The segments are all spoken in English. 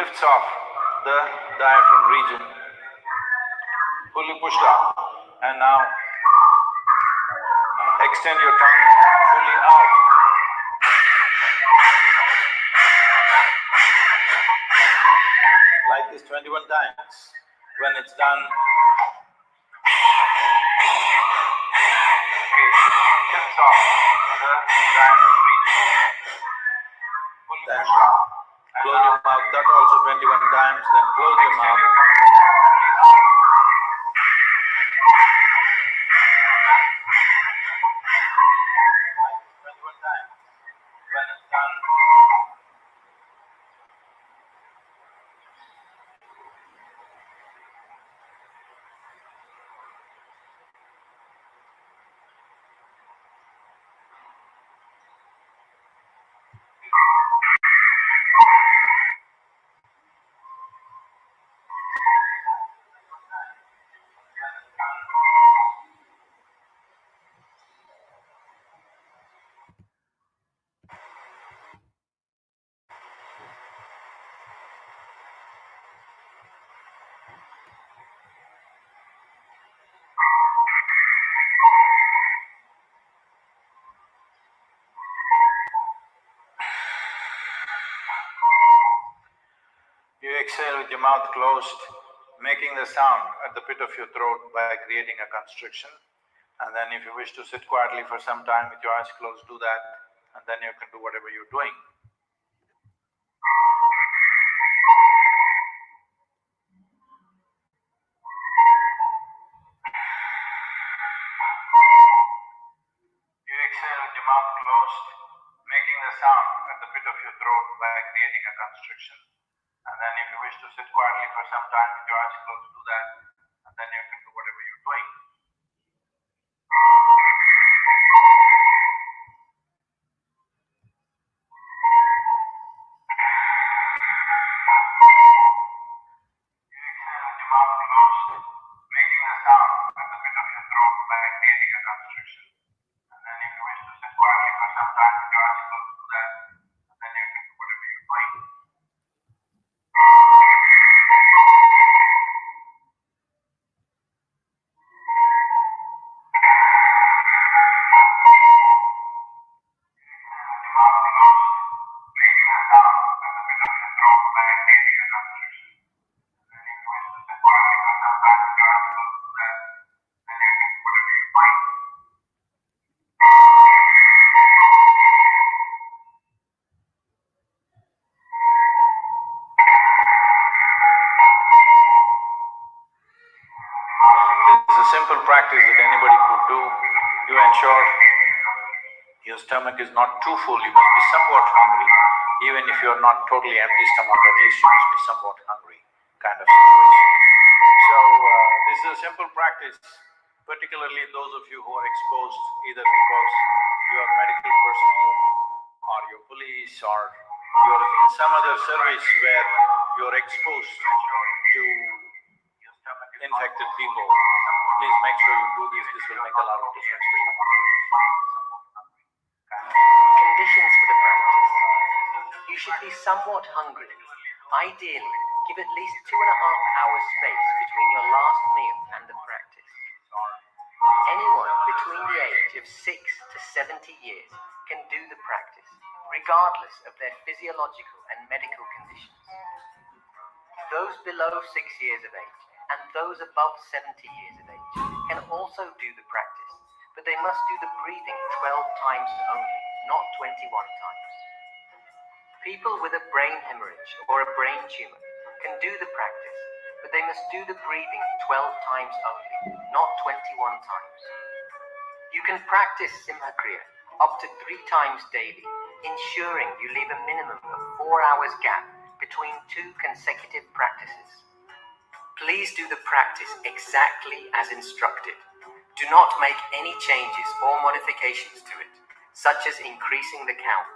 lifts off the diaphragm region, fully pushed up, and now extend your tongue fully out. Like this 21 times. When it's done, lifts off the diaphragm region, fully pushed up. Close your mouth, that also 21 times, then close your mouth. You exhale with your mouth closed, making the sound at the pit of your throat by creating a constriction. And then if you wish to sit quietly for some time with your eyes closed, do that, and then you can do whatever you're doing. You exhale with your mouth closed, making the sound at the pit of your throat by creating a constriction. And then if you wish to sit quietly for some time with your eyes closed, do that, and then you can do whatever you're doing. You exhale with your mouth closed, making the sound at the pit of your throat by creating a constriction. And then if you wish to sit quietly for some time with your eyes closed, do that, and then you can do whatever you're doing. It's a simple practice that anybody could do. You ensure your stomach is not too full. You must be somewhat hungry. Even if you're not totally empty stomach, at least you must be somewhat hungry kind of situation. So this is a simple practice, particularly those of you who are exposed either because you are medical personnel or you're police or you're in some other service where you're exposed to infected people. Please make sure you do this. This will make a lot of difference to you. Conditions for the practice. You should be somewhat hungry. Ideally, give at least 2.5 hours space between your last meal and the practice. Anyone between the age of 6 to 70 years can do the practice, regardless of their physiological and medical conditions. Those below 6 years of age and those above 70 years of age can also do the practice, but they must do the breathing 12 times only, not 21 times. People with a brain hemorrhage or a brain tumor can do the practice, but they must do the breathing 12 times only, not 21 times. You can practice Simha Kriya up to 3 times daily, ensuring you leave a minimum of 4 hours gap between 2 consecutive practices. Please do the practice exactly as instructed. Do not make any changes or modifications to it, such as increasing the count.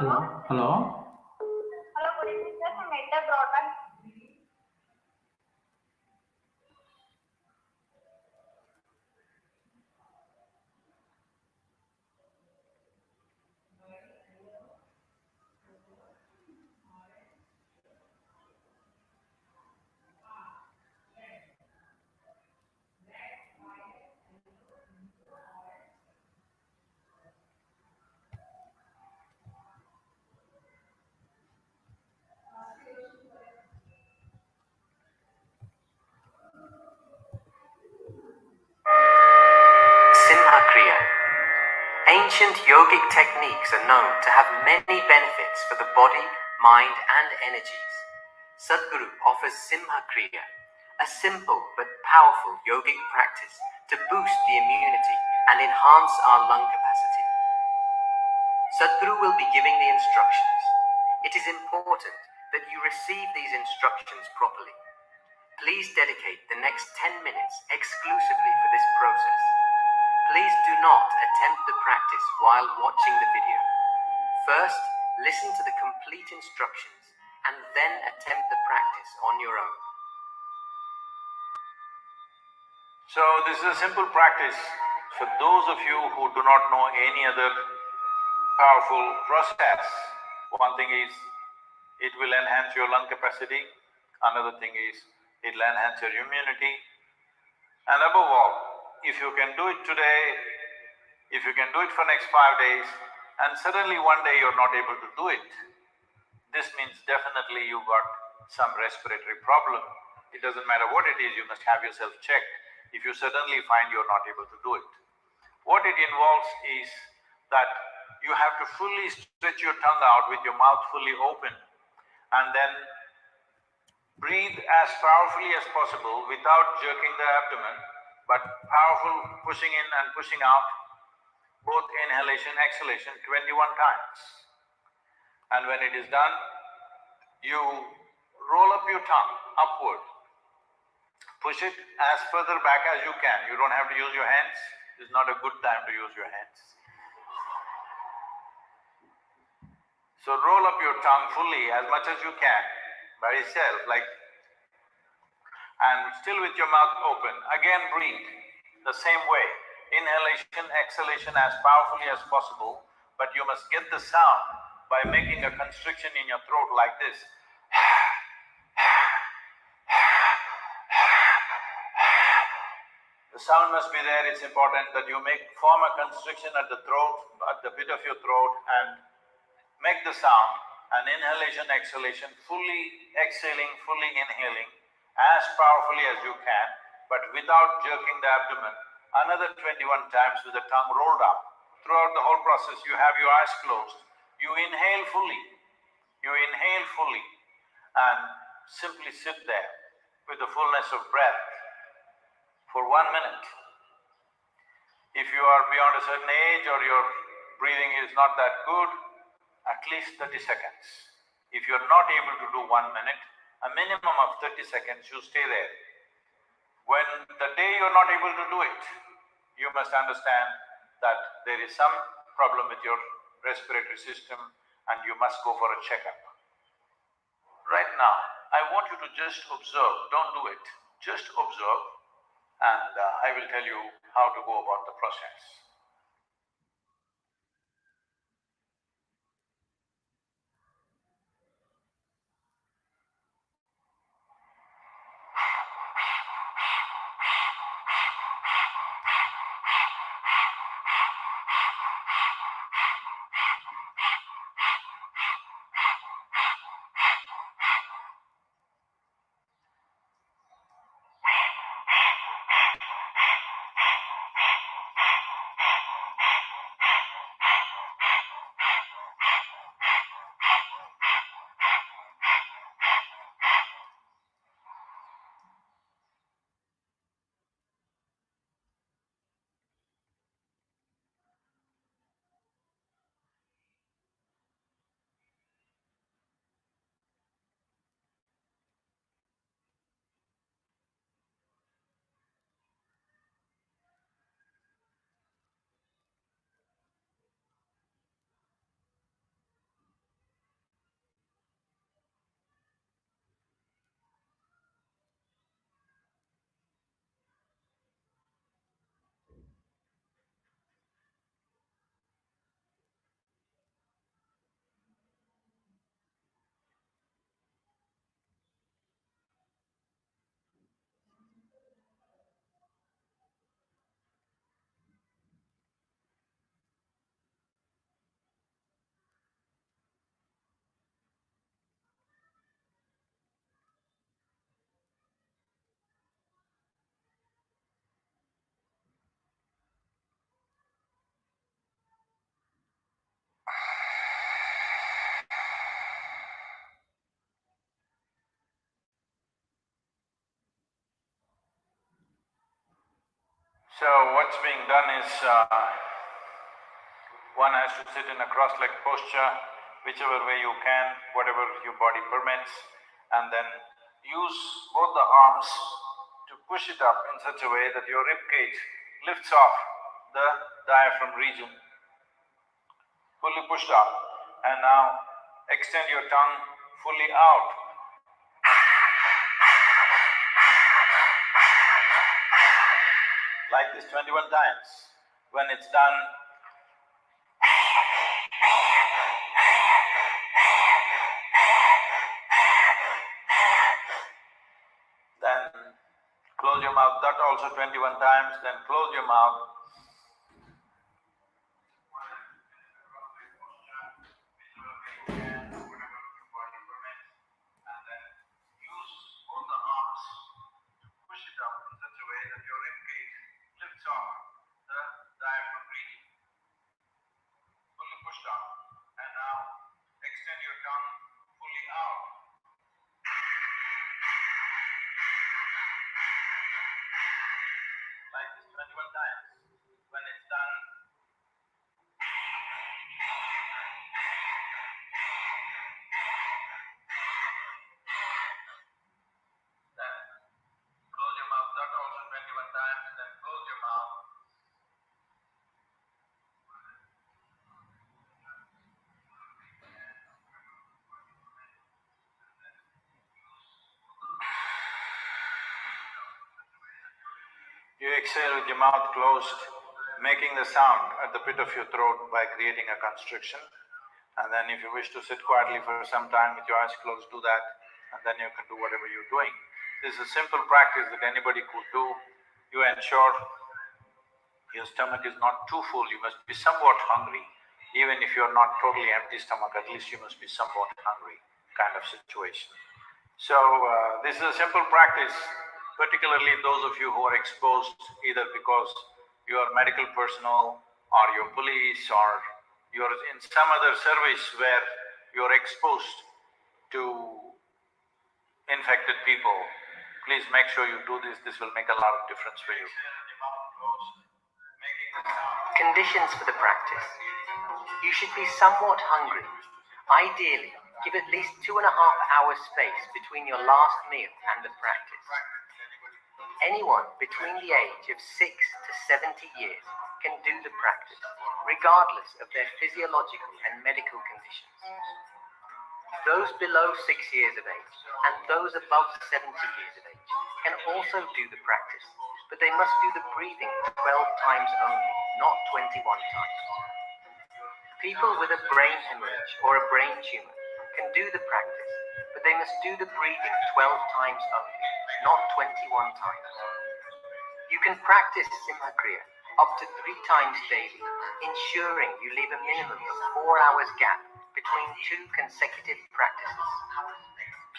Hello? Hello? Hello, good evening, sir. From Meta Broadband. Simha Kriya. Ancient yogic techniques are known to have many benefits for the body, mind, and energies. Sadhguru offers Simha Kriya, a simple but powerful yogic practice to boost the immunity and enhance our lung capacity. Sadhguru will be giving the instructions. It is important that you receive these instructions properly. Please dedicate the next 10 minutes exclusively for this process. Please do not attempt the practice while watching the video. First, listen to the complete instructions and then attempt the practice on your own. So this is a simple practice for those of you who do not know any other powerful process. One thing is, it will enhance your lung capacity. Another thing is, it will enhance your immunity. And above all, if you can do it today, if you can do it for next 5 days, and suddenly one day you're not able to do it, this means definitely you got some respiratory problem. It doesn't matter what it is, you must have yourself checked if you suddenly find you're not able to do it. What it involves is that you have to fully stretch your tongue out with your mouth fully open and then breathe as powerfully as possible without jerking the abdomen, but powerful pushing in and pushing out, both inhalation, exhalation 21 times. And when it is done, you roll up your tongue upward. Push it as further back as you can. You don't have to use your hands. It's not a good time to use your hands. So roll up your tongue fully as much as you can by itself, like, and still with your mouth open. Again breathe the same way. Inhalation, exhalation as powerfully as possible, but you must get the sound by making a constriction in your throat like this. The sound must be there. It's important that you form a constriction at the throat, at the pit of your throat, and make the sound, an inhalation, exhalation, fully exhaling, fully inhaling, as powerfully as you can, but without jerking the abdomen. Another 21 times with the tongue rolled up. Throughout the whole process, you have your eyes closed. You inhale fully, and simply sit there with the fullness of breath for 1 minute. If you are beyond a certain age or your breathing is not that good, at least 30 seconds. If you're not able to do 1 minute, a minimum of 30 seconds, you stay there. When the day you're not able to do it, you must understand that there is some problem with your respiratory system and you must go for a checkup. Right now, I want you to just observe, don't do it, just observe, and I will tell you how to go about the process. So what's being done is, one has to sit in a cross-legged posture, whichever way you can, whatever your body permits, and then use both the arms to push it up in such a way that your rib cage lifts off the diaphragm region, fully pushed up, and now extend your tongue fully out. Like this 21 times. When it's done, then close your mouth, that also 21 times, then close your mouth. Push it up in such a way that your rib cage lifts off the diaphragm region, fully pushed up, and now extend your tongue fully out. Like this 21 times. When it's done, then close your mouth, that also 21 times, then close your mouth. You exhale with your mouth closed, making the sound at the pit of your throat by creating a constriction. And then if you wish to sit quietly for some time with your eyes closed, do that, and then you can do whatever you're doing. This is a simple practice that anybody could do. You ensure your stomach is not too full, you must be somewhat hungry. Even if you're not totally empty stomach, at least you must be somewhat hungry kind of situation. So this is a simple practice, particularly those of you who are exposed either because you are medical personnel or you're police or you're in some other service where you're exposed to infected people. Please make sure you do this. This will make a lot of difference for you. Conditions for the practice. You should be somewhat hungry. Ideally, give at least 2.5 hours space between your last meal and the practice. Anyone between the age of 6 to 70 years can do the practice, regardless of their physiological and medical conditions. Those below 6 years of age and those above 70 years of age can also do the practice, but they must do the breathing 12 times only, not 21 times. People with a brain hemorrhage or a brain tumor can do the practice, but they must do the breathing 12 times only, not 21 times. You can practice Simha Kriya up to 3 times daily, ensuring you leave a minimum of 4 hours gap between 2 consecutive practices.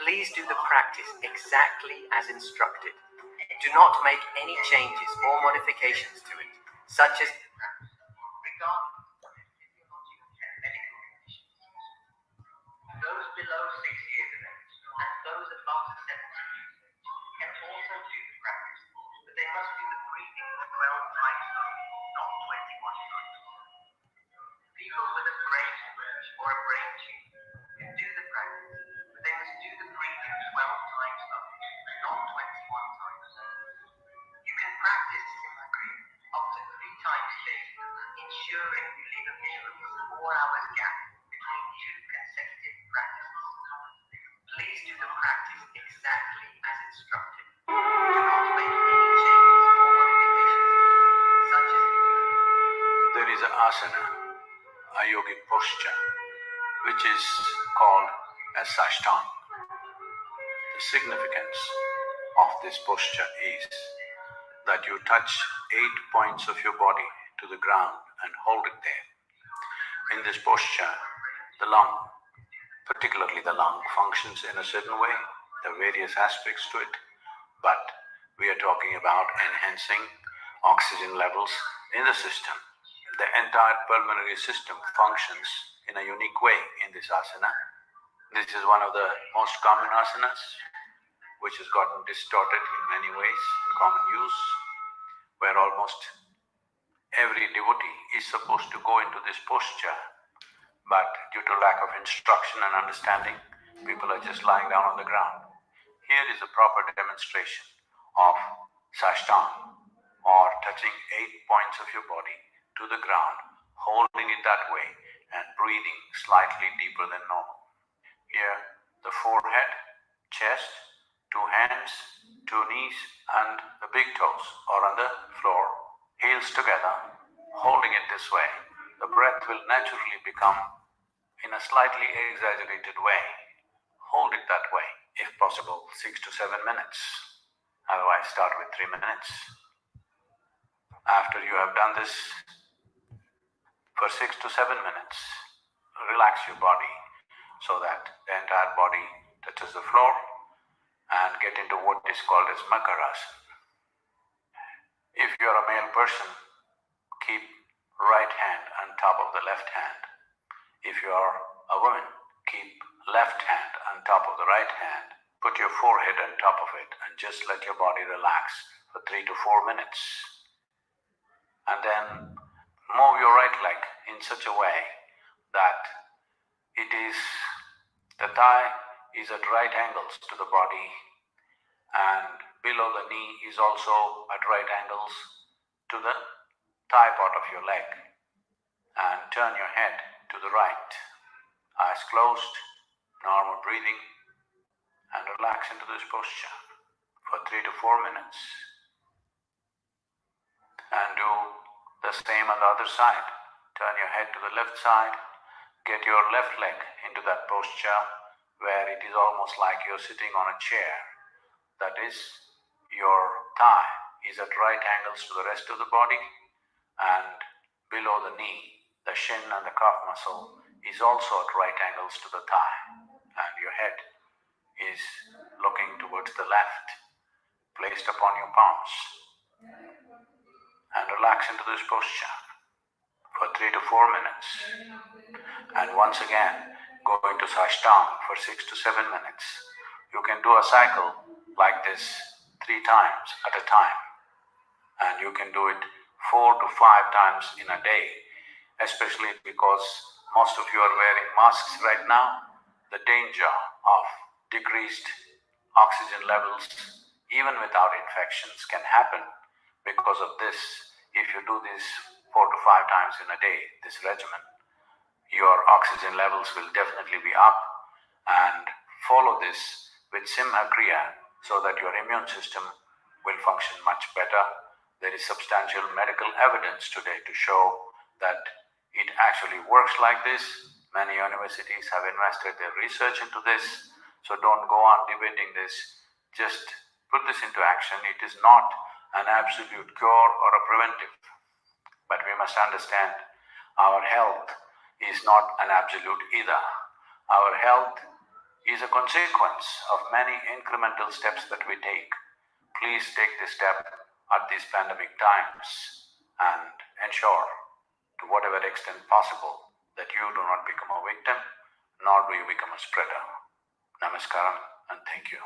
Please do the practice exactly as instructed. Do not make any changes or modifications to it, such as those below 6 years of age and those above 70 years of age can also do the practice, but they must do the breathing 12 times only, not 21 times. People with a brain hemorrhage or a brain tumor can do the practice, but they must do the breathing 12 times only, not 21 times. You can practice Simha Kriya up to 3 times daily, ensuring you leave a minimum of 4 hours gap between 2 consecutive practices. Please do the practice exactly as instructed. Do not make any changes or modifications, such as There is an asana, a yogic posture, which is called as Sashtang. The significance of this posture is that you touch 8 points of your body to the ground and hold it there. In this posture, the lung, particularly the lung, functions in a certain way. There are various aspects to it, but we are talking about enhancing oxygen levels in the system. The entire pulmonary system functions in a unique way in this asana. This is one of the most common asanas, which has gotten distorted in many ways in common use. where almost every devotee is supposed to go into this posture, but due to lack of instruction and understanding, people are just lying down on the ground. Here is a proper demonstration of Sashtang, or touching 8 points of your body to the ground, holding it that way and breathing slightly deeper than normal. Here, the forehead, chest, 2 hands, 2 knees and the big toes are on the floor, heels together, holding it this way. The breath will naturally become in a slightly exaggerated way. Hold it that way, if possible, 6 to 7 minutes. Otherwise, start with 3 minutes. After you have done this for 6 to 7 minutes, relax your body so that the entire body touches the floor and get into what is called as Makarasana. If you are a male person, keep right hand on top of the left hand. If you are a woman, keep left hand on top of the right hand. Put your forehead on top of it and just let your body relax for 3 to 4 minutes. And then move your right leg in such a way that the thigh is at right angles to the body, and below the knee is also at right angles to the thigh part of your leg. And turn your head to the right, eyes closed, normal breathing, and relax into this posture for 3 to 4 minutes. And do the same on the other side. Turn your head to the left side, get your left leg into that posture where it is almost like you're sitting on a chair. That is, your thigh is at right angles to the rest of the body, and below the knee, the shin and the calf muscle is also at right angles to the thigh, and your head is looking towards the left, placed upon your palms. And relax into this posture for 3 to 4 minutes. And once again, go into Sashtang for 6 to 7 minutes. You can do a cycle like this 3 times at a time. And you can do it 4 to 5 times in a day, especially because most of you are wearing masks right now. The danger of decreased oxygen levels, even without infections, can happen because of this. If you do this 4 to 5 times in a day, this regimen, your oxygen levels will definitely be up. And follow this with Simha Kriya so that your immune system will function much better. There is substantial medical evidence today to show that it actually works like this. Many universities have invested their research into this, so don't go on debating this. Just put this into action. It is not an absolute cure or a preventive, but we must understand our health is not an absolute either. Our health is a consequence of many incremental steps that we take. Please take this step at these pandemic times and ensure, to whatever extent possible, that you do not become a victim, nor do you become a spreader. Namaskaram and thank you.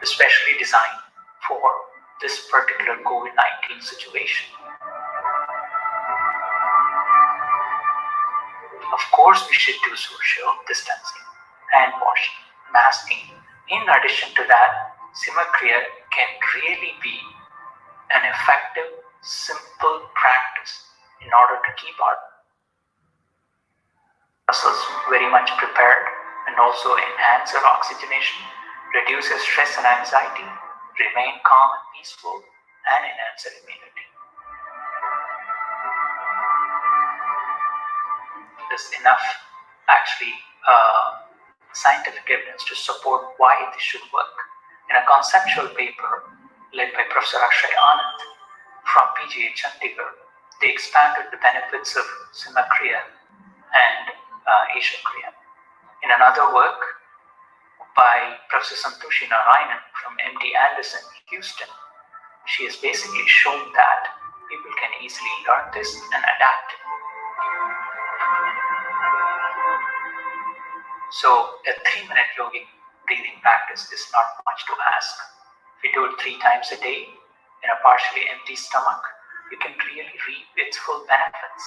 especially designed for this particular COVID-19 situation. Of course, we should do social distancing, hand washing, masking. In addition to that, Simha Kriya can really be an effective, simple practice in order to keep ourselves very much prepared and also enhance our oxygenation, reduces stress and anxiety, remain calm and peaceful, and enhance our immunity. There's enough scientific evidence to support why this should work. In a conceptual paper led by Professor Akshay Anand from PGA Chandigarh, they expanded the benefits of Simha Kriya and Isha Kriya. In another work by Professor Santoshi Narayanan from MD Anderson, Houston, she has basically shown that people can easily learn this and adapt it. So a 3-minute yogic breathing practice is not much to ask. If you do it 3 times a day in a partially empty stomach, you can really reap its full benefits.